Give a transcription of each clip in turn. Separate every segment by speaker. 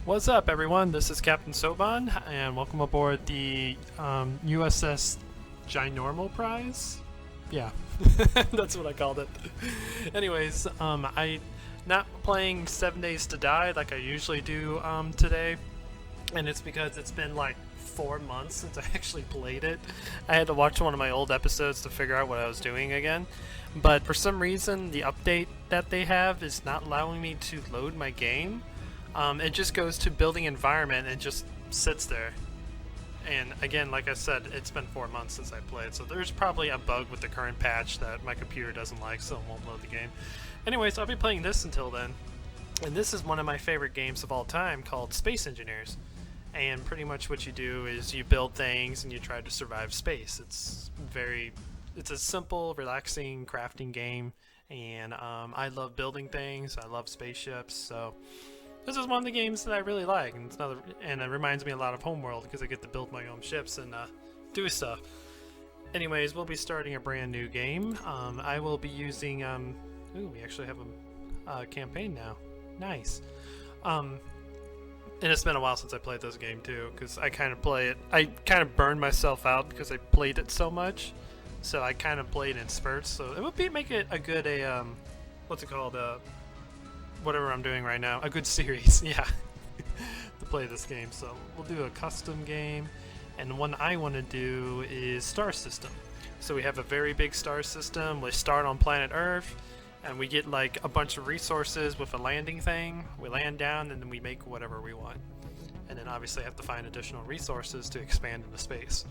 Speaker 1: What's up, everyone? This is Captain Soban, and welcome aboard the USS Ginormal Prize. Yeah, that's what I called it. Anyways, I not playing 7 Days to Die like I usually do today, and it's because it's been like 4 months since I actually played it. I had to watch one of my old episodes to figure out what I was doing again. But for some reason, the update that they have is not allowing me to load my game. It just goes to building environment and just sits there. And again, like I said, it's been 4 months since I played, so there's probably a bug with the current patch that my computer doesn't like, so it won't load the game. Anyways, I'll be playing this until then. And this is one of my favorite games of all time called Space Engineers. And pretty much what you do is you build things and you try to survive space. It's a simple, relaxing crafting game, and I love building things. I love spaceships, so this is one of the games that I really like, and it reminds me a lot of Homeworld because I get to build my own ships and do stuff. Anyways, we'll be starting a brand new game. I will be using, ooh, we actually have a campaign now. Nice. And it's been a while since I played this game too, because I kind of burned myself out because I played it so much. So I kind of played in spurts, so it would make it a good, what's it called, whatever I'm doing right now, a good series, yeah, to play this game. So we'll do a custom game, and the one I want to do is Star System. So we have a very big star system. We start on planet Earth, and we get like a bunch of resources with a landing thing. We land down, and then we make whatever we want. And then obviously have to find additional resources to expand into space.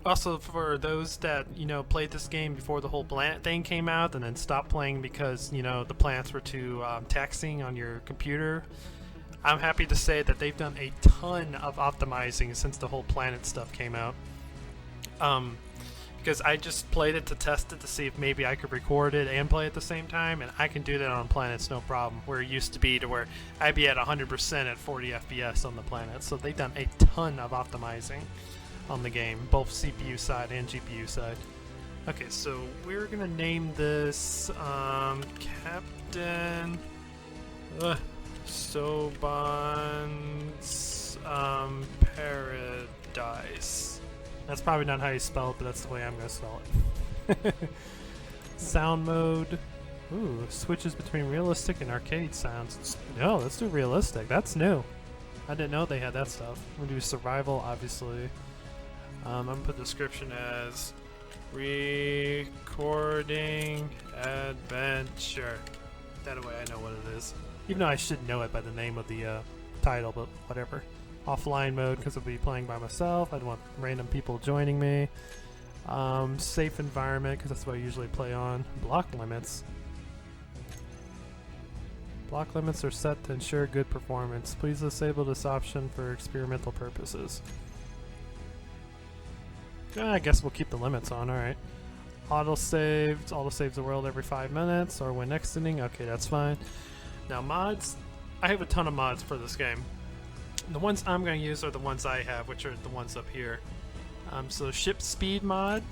Speaker 1: Also, for those that, played this game before the whole planet thing came out and then stopped playing because, the planets were too taxing on your computer, I'm happy to say that they've done a ton of optimizing since the whole planet stuff came out. Because I just played it to test it to see if maybe I could record it and play at the same time, and I can do that on planets no problem, where it used to be to where I'd be at 100% at 40 FPS on the planet. So they've done a ton of optimizing on the game, both CPU side and GPU side. Okay, so we're gonna name this Captain Soban's Paradise. That's probably not how you spell it, but that's the way I'm gonna spell it. Sound mode. Ooh, switches between realistic and arcade sounds. No, let's do realistic. That's new. I didn't know they had that stuff. We'll do survival, obviously. I'm gonna put description as recording adventure. That way I know what it is. Even though I should know it by the name of the title, but whatever. Offline mode because I'll be playing by myself. I don't want random people joining me. Safe environment because that's what I usually play on. Block limits. Block limits are set to ensure good performance. Please disable this option for experimental purposes. I guess we'll keep the limits on, alright. Auto-saves the world every 5 minutes or when exiting. Okay, that's fine. Now mods, I have a ton of mods for this game. The ones I'm going to use are the ones I have, which are the ones up here. So ship speed mod,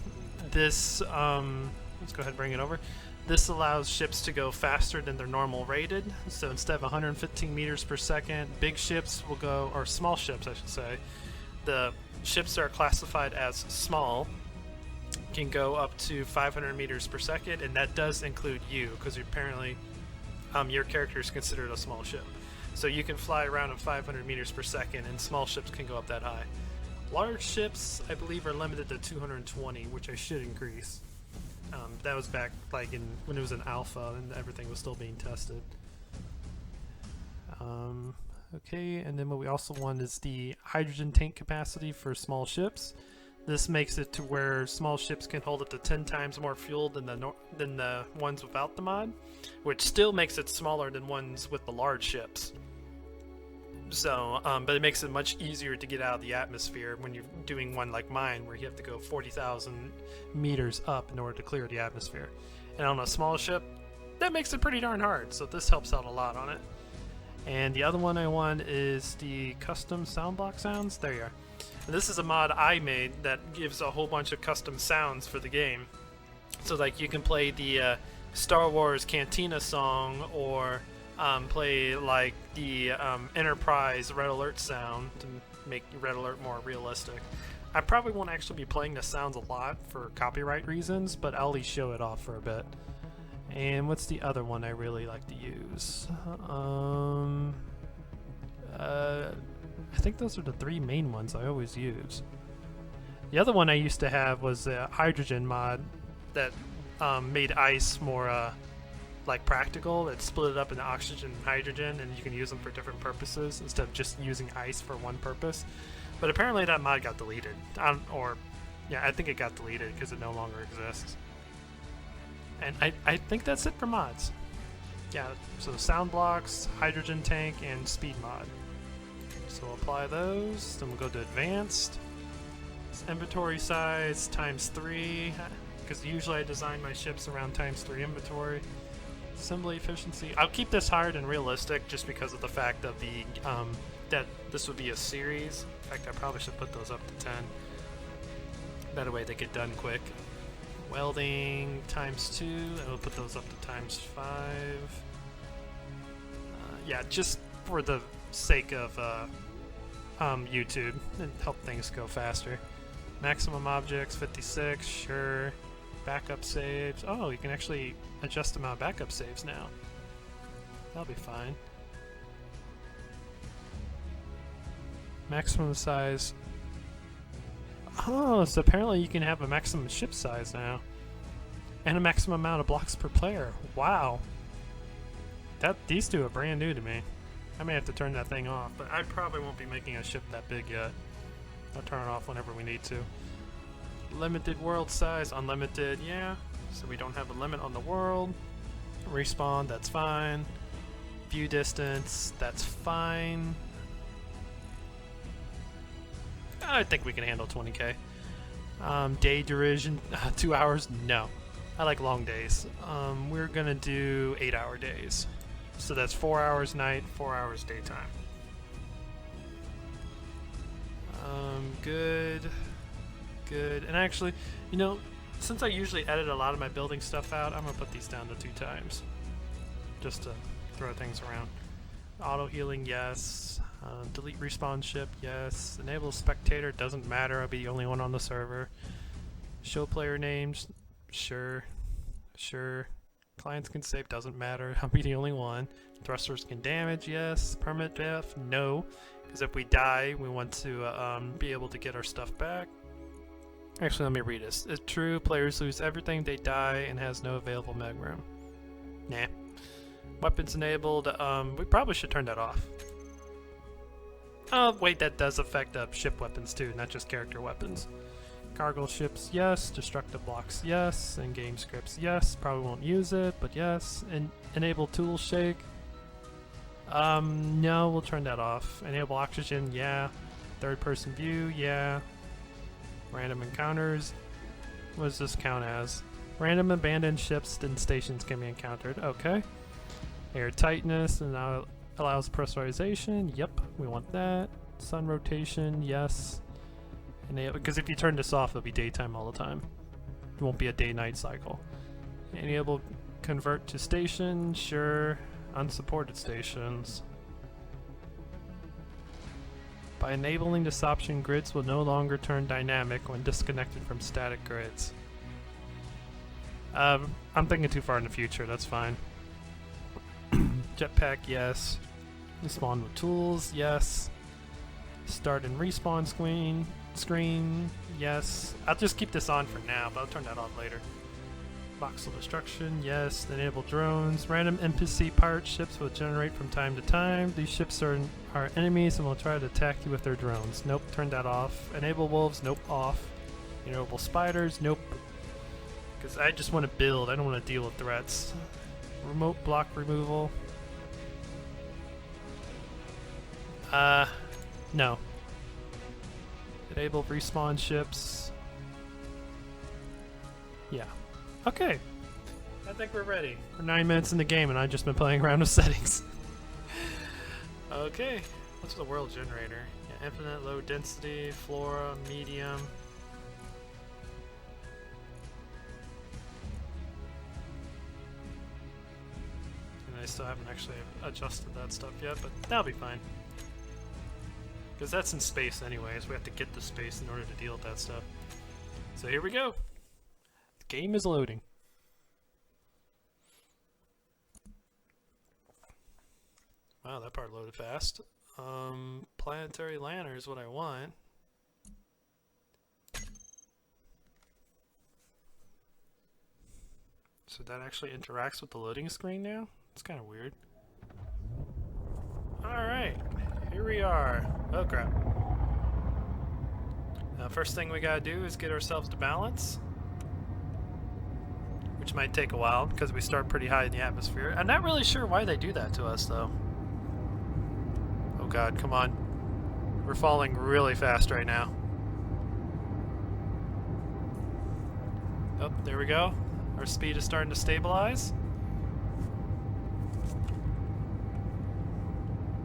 Speaker 1: this, let's go ahead and bring it over. This allows ships to go faster than they're normal rated. So instead of 115 meters per second, big ships will go, or small ships I should say, the ships that are classified as small can go up to 500 meters per second, and that does include you, because apparently your character is considered a small ship. So you can fly around at 500 meters per second, and small ships can go up that high. Large ships, I believe, are limited to 220, which I should increase. That was back like when it was an alpha and everything was still being tested. Okay, and then what we also want is the hydrogen tank capacity for small ships. This makes it to where small ships can hold up to 10 times more fuel than the ones without the mod, which still makes it smaller than ones with the large ships. So, but it makes it much easier to get out of the atmosphere when you're doing one like mine, where you have to go 40,000 meters up in order to clear the atmosphere. And on a small ship, that makes it pretty darn hard, so this helps out a lot on it. And the other one I want is the custom sound block sounds. There you are. And this is a mod I made that gives a whole bunch of custom sounds for the game. So like you can play the Star Wars Cantina song, or play like the Enterprise Red Alert sound to make Red Alert more realistic. I probably won't actually be playing the sounds a lot for copyright reasons, but I'll at least show it off for a bit. And what's the other one I really like to use? I think those are the three main ones I always use. The other one I used to have was a hydrogen mod that made ice more like practical. It split it up into oxygen and hydrogen, and you can use them for different purposes instead of just using ice for one purpose. But apparently that mod got deleted. I think it got deleted because it no longer exists. And I think that's it for mods. Yeah, so sound blocks, hydrogen tank, and speed mod. So we'll apply those, then we'll go to advanced. It's inventory size ×3, because usually I design my ships around ×3 inventory. Assembly efficiency. I'll keep this hard and realistic just because of the fact of the that this would be a series. In fact, I probably should put those up to 10. That way they get done quick. Welding ×2, and we'll put those up to ×5. Yeah, just for the sake of YouTube and help things go faster. Maximum objects 56, sure. Backup saves. Oh, you can actually adjust the amount of backup saves now. That'll be fine. Maximum size. Oh, so apparently you can have a maximum ship size now. And a maximum amount of blocks per player. Wow. These two are brand new to me. I may have to turn that thing off, but I probably won't be making a ship that big yet. I'll turn it off whenever we need to. Limited world size, unlimited, yeah. So we don't have a limit on the world. Respawn, that's fine. View distance, that's fine. I think we can handle 20k. Day duration, 2 hours, no. I like long days. We're gonna do 8-hour days. So that's 4 hours night, 4 hours daytime. Good. And actually, you know, since I usually edit a lot of my building stuff out, I'm gonna put these down to 2 times. Just to throw things around. Auto healing, yes. Delete respawn ship, yes. Enable spectator, doesn't matter, I'll be the only one on the server. Show player names, sure. Clients can save, doesn't matter, I'll be the only one. Thrusters can damage, yes. Permanent death, no. Because if we die, we want to be able to get our stuff back. Actually, let me read this. It's true, players lose everything, they die, and has no available meg room. Nah. Weapons enabled, we probably should turn that off. Oh, wait, that does affect ship weapons too, not just character weapons. Cargo ships, yes. Destructive blocks, yes. And game scripts, yes. Probably won't use it, but yes. And enable tool shake. No, we'll turn that off. Enable oxygen, yeah. Third person view, yeah. Random encounters. What does this count as? Random abandoned ships and stations can be encountered. Okay. Air tightness and now allows pressurization. Yep, we want that. Sun rotation, yes. Because if you turn this off, it'll be daytime all the time. It won't be a day-night cycle. Enable convert to station, sure. Unsupported stations. By enabling this option, grids will no longer turn dynamic when disconnected from static grids. I'm thinking too far in the future, that's fine. Jetpack, yes. Respawn with tools, yes. Start and respawn screen, yes. I'll just keep this on for now, but I'll turn that on later. Voxel destruction, yes. Enable drones. Random NPC pirate ships will generate from time to time. These ships are enemies and will try to attack you with their drones. Nope, turn that off. Enable wolves, nope, off. Enable spiders, nope. Because I just want to build, I don't want to deal with threats. Remote block removal. No. Enable respawn ships. Yeah. Okay. I think we're ready. We're 9 minutes in the game and I've just been playing around with settings. Okay. What's the world generator? Yeah, infinite, low density, flora, medium. I still haven't actually adjusted that stuff yet, but that'll be fine. Because that's in space anyways, we have to get the space in order to deal with that stuff. So here we go! The game is loading. Wow, that part loaded fast. Planetary lantern is what I want. So that actually interacts with the loading screen now? It's kind of weird. Alright, here we are. Oh crap. Now first thing we gotta do is get ourselves to balance. Which might take a while because we start pretty high in the atmosphere. I'm not really sure why they do that to us though. Oh god, come on. We're falling really fast right now. Oh, there we go. Our speed is starting to stabilize.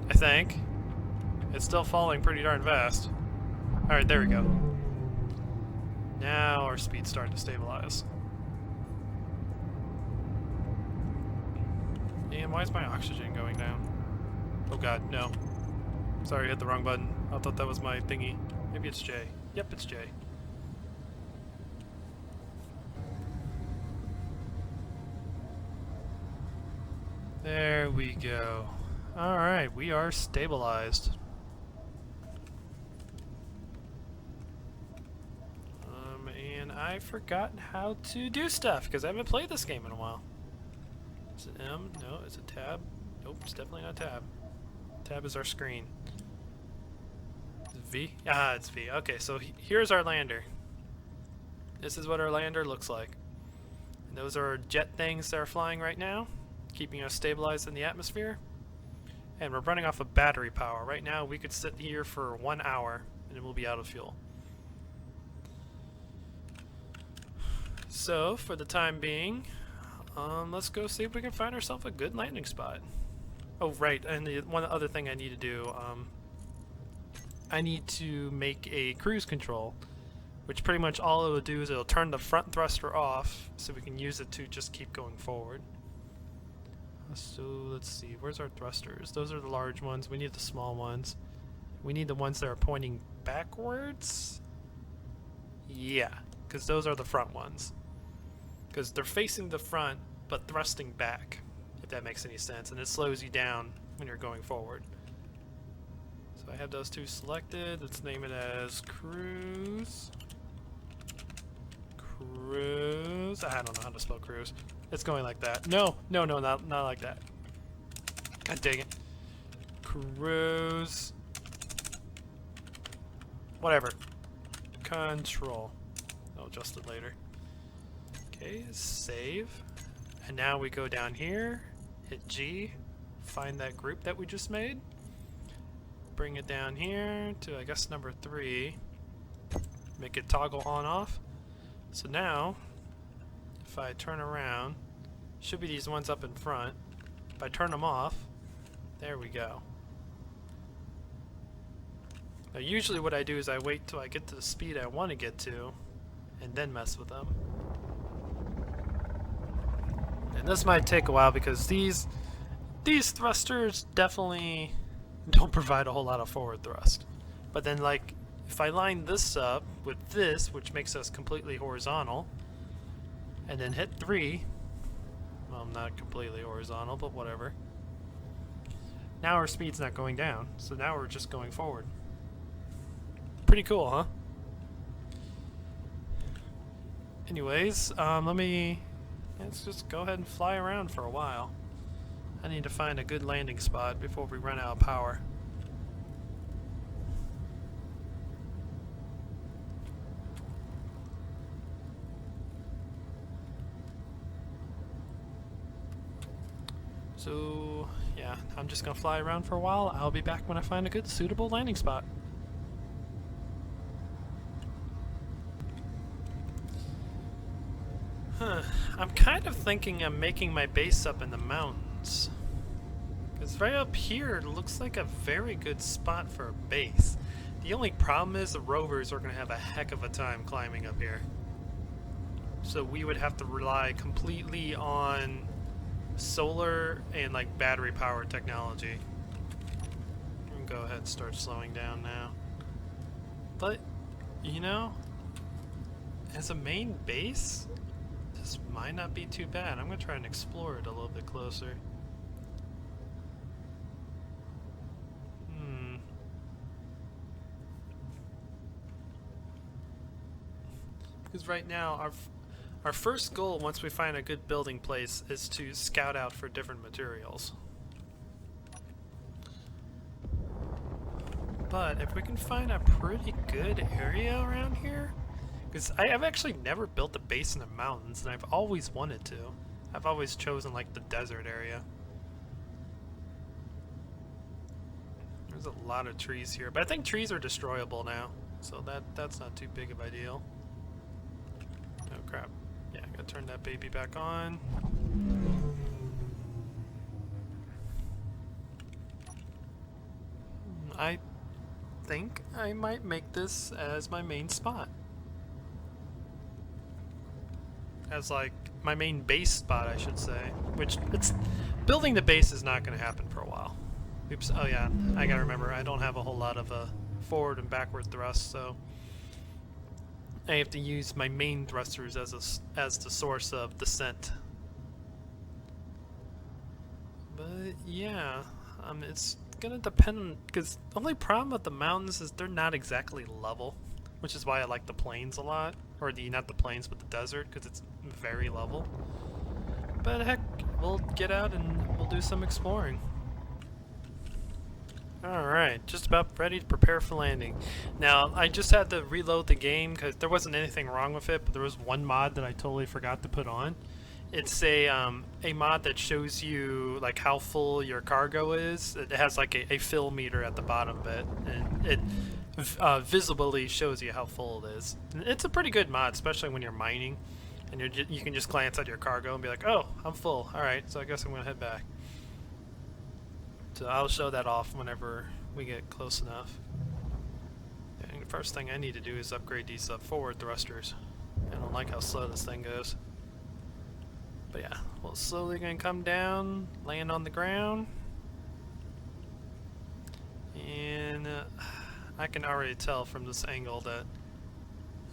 Speaker 1: I think. It's still falling pretty darn fast. Alright, there we go. Now our speed's starting to stabilize. And why is my oxygen going down? Oh god, no. Sorry, I hit the wrong button. I thought that was my thingy. Maybe it's J. Yep, it's J. There we go. Alright, we are stabilized. And I've forgotten how to do stuff because I haven't played this game in a while. Is it M? No, is it tab? Nope, it's definitely not tab. Tab is our screen. Is it V? Ah, it's V. Okay, so here's our lander. This is what our lander looks like. And those are jet things that are flying right now, keeping us stabilized in the atmosphere. And we're running off of battery power. Right now we could sit here for 1 hour and we'll be out of fuel. So for the time being, let's go see if we can find ourselves a good landing spot. Oh right, and the one other thing I need to do, I need to make a cruise control, which pretty much all it will do is it'll turn the front thruster off so we can use it to just keep going forward. So let's see, where's our thrusters? Those are the large ones. We need the small ones. We need the ones that are pointing backwards. Yeah, because those are the front ones. Because they're facing the front but thrusting back, if that makes any sense, and it slows you down when you're going forward. So I have those two selected. Let's name it as cruise. Cruise. I don't know how to spell cruise. It's going like that. No, not like that. God dang it. Cruise. Whatever. Control. I'll adjust it later. Okay, save. And now we go down here, hit G, find that group that we just made, bring it down here to, I guess, number 3, make it toggle on off. So now, if I turn around, should be these ones up in front. If I turn them off, there we go. Now usually what I do is I wait till I get to the speed I want to get to, and then mess with them. And this might take a while because these thrusters definitely don't provide a whole lot of forward thrust. But then, like, if I line this up with this, which makes us completely horizontal, and then hit 3, well, not completely horizontal, but whatever. Now our speed's not going down, so now we're just going forward. Pretty cool, huh? Anyways, let's just go ahead and fly around for a while. I need to find a good landing spot before we run out of power. So, yeah, I'm just gonna fly around for a while. I'll be back when I find a good, suitable landing spot. I'm kind of thinking I'm making my base up in the mountains. Because right up here, it looks like a very good spot for a base. The only problem is the rovers are going to have a heck of a time climbing up here. So we would have to rely completely on solar and like battery power technology. Go ahead and start slowing down now. But, you know, as a main base, this might not be too bad. I'm going to try and explore it a little bit closer. Because right now, our first goal, once we find a good building place, is to scout out for different materials. But if we can find a pretty good area around here, because I've actually never built a base in the mountains, and I've always wanted to. I've always chosen like the desert area. There's a lot of trees here, but I think trees are destroyable now, so that's not too big of a deal. Oh crap. Yeah, I gotta turn that baby back on. I think I might make this as my main spot. As like my main base spot, I should say. Which it's building the base is not going to happen for a while. Oops. Oh yeah, I gotta remember I don't have a whole lot of forward and backward thrust, so I have to use my main thrusters as the source of descent. But yeah, it's gonna depend, because the only problem with the mountains is they're not exactly level, which is why I like the plains a lot, or not the plains but the desert, because it's very level. But heck, we'll get out and we'll do some exploring. Alright, just about ready to prepare for landing. Now, I just had to reload the game because there wasn't anything wrong with it, but there was one mod that I totally forgot to put on. It's a mod that shows you like how full your cargo is. It has like a fill meter at the bottom of it, and it visibly shows you how full it is. And it's a pretty good mod, especially when you're mining, and you can just glance at your cargo and be like, oh, I'm full. Alright, so I guess I'm going to head back. So I'll show that off whenever we get close enough. And the first thing I need to do is upgrade these forward thrusters. I don't like how slow this thing goes. But yeah, we're slowly going to come down, land on the ground. And I can already tell from this angle that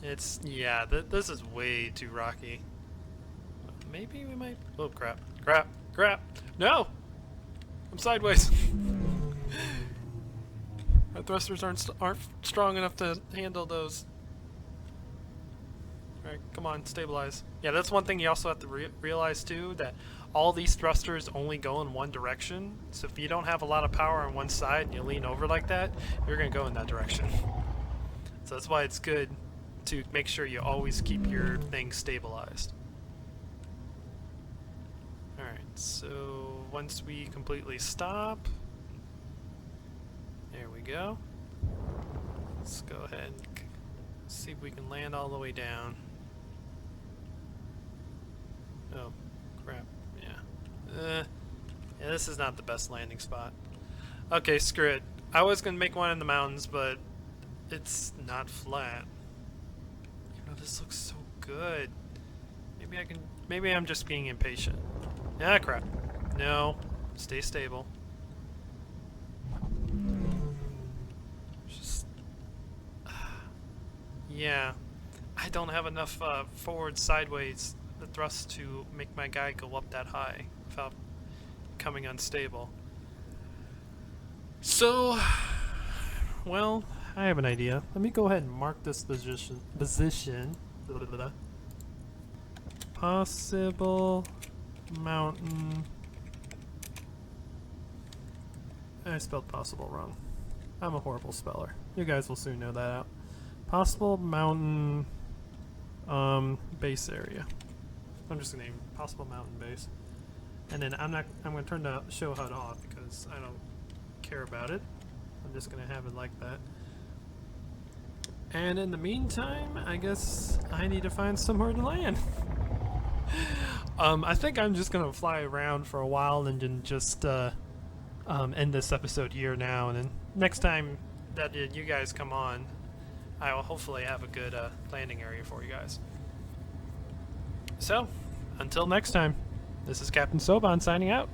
Speaker 1: it's, yeah, this is way too rocky. Maybe we might, oh crap, crap, crap, no! I'm sideways. Our thrusters aren't strong enough to handle those. Alright, come on, stabilize. Yeah, that's one thing you also have to realize too, that all these thrusters only go in one direction. So if you don't have a lot of power on one side and you lean over like that, you're going to go in that direction. So that's why it's good to make sure you always keep your thing stabilized. Alright, so once we completely stop, there we go. Let's go ahead and see if we can land all the way down. Oh, crap, yeah. Yeah, this is not the best landing spot. Okay, screw it. I was going to make one in the mountains, but it's not flat. You know, this looks so good. Maybe I'm just being impatient. Ah, crap. No, stay stable. Just, yeah, I don't have enough forward sideways the thrust to make my guy go up that high without becoming unstable. So, well, I have an idea. Let me go ahead and mark this position. Possible mountain. I spelled possible wrong. I'm a horrible speller. You guys will soon know that out. Possible mountain base area. I'm just gonna name possible mountain base. And then I'm gonna turn the show HUD off because I don't care about it. I'm just gonna have it like that. And in the meantime, I guess I need to find somewhere to land. I think I'm just gonna fly around for a while and then just end this episode here now, and then next time that you guys come on, I will hopefully have a good landing area for you guys. So, until next time. this is Captain Soban signing out.